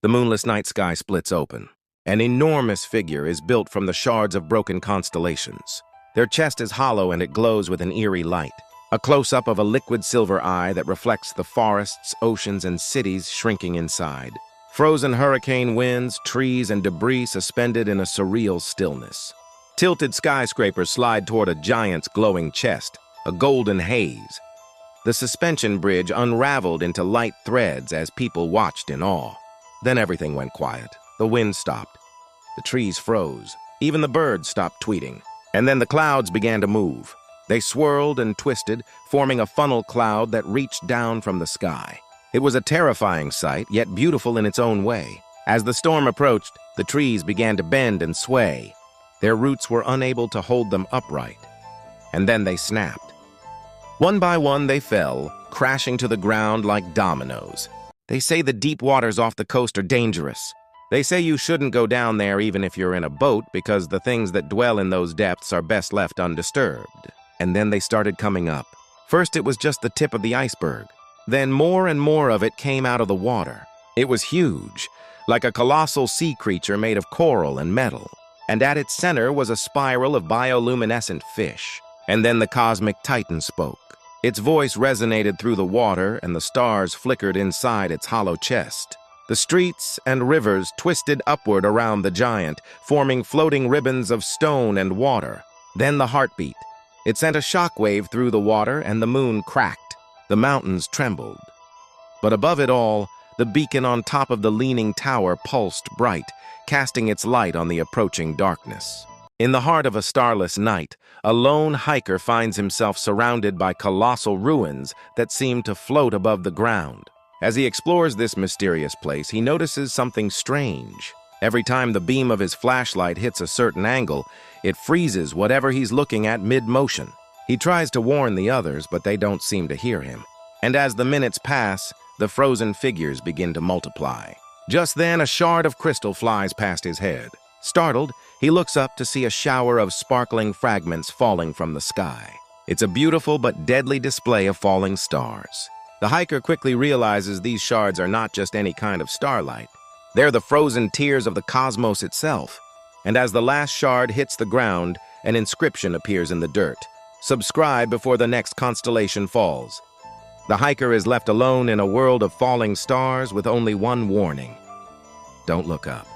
The moonless night sky splits open. An enormous figure is built from the shards of broken constellations. Their chest is hollow and it glows with an eerie light. A close-up of a liquid silver eye that reflects the forests, oceans, and cities shrinking inside. Frozen hurricane winds, trees, and debris suspended in a surreal stillness. Tilted skyscrapers slide toward a giant's glowing chest, a golden haze. The suspension bridge unraveled into light threads as people watched in awe. Then everything went quiet. The wind stopped. The trees froze. Even the birds stopped tweeting. And then the clouds began to move. They swirled and twisted, forming a funnel cloud that reached down from the sky. It was a terrifying sight, yet beautiful in its own way. As the storm approached, the trees began to bend and sway. Their roots were unable to hold them upright. And then they snapped. One by one they fell, crashing to the ground like dominoes. They say the deep waters off the coast are dangerous. They say you shouldn't go down there even if you're in a boat because the things that dwell in those depths are best left undisturbed. And then they started coming up. First it was just the tip of the iceberg. Then more and more of it came out of the water. It was huge, like a colossal sea creature made of coral and metal. And at its center was a spiral of bioluminescent fish. And then the cosmic titan spoke. Its voice resonated through the water, and the stars flickered inside its hollow chest. The streets and rivers twisted upward around the giant, forming floating ribbons of stone and water. Then the heartbeat. It sent a shockwave through the water, and the moon cracked. The mountains trembled. But above it all, the beacon on top of the leaning tower pulsed bright, casting its light on the approaching darkness. In the heart of a starless night, a lone hiker finds himself surrounded by colossal ruins that seem to float above the ground. As he explores this mysterious place, he notices something strange. Every time the beam of his flashlight hits a certain angle, it freezes whatever he's looking at mid-motion. He tries to warn the others, but they don't seem to hear him. And as the minutes pass, the frozen figures begin to multiply. Just then, a shard of crystal flies past his head. Startled, he looks up to see a shower of sparkling fragments falling from the sky. It's a beautiful but deadly display of falling stars. The hiker quickly realizes these shards are not just any kind of starlight. They're the frozen tears of the cosmos itself. And as the last shard hits the ground, an inscription appears in the dirt. Subscribe before the next constellation falls. The hiker is left alone in a world of falling stars with only one warning. Don't look up.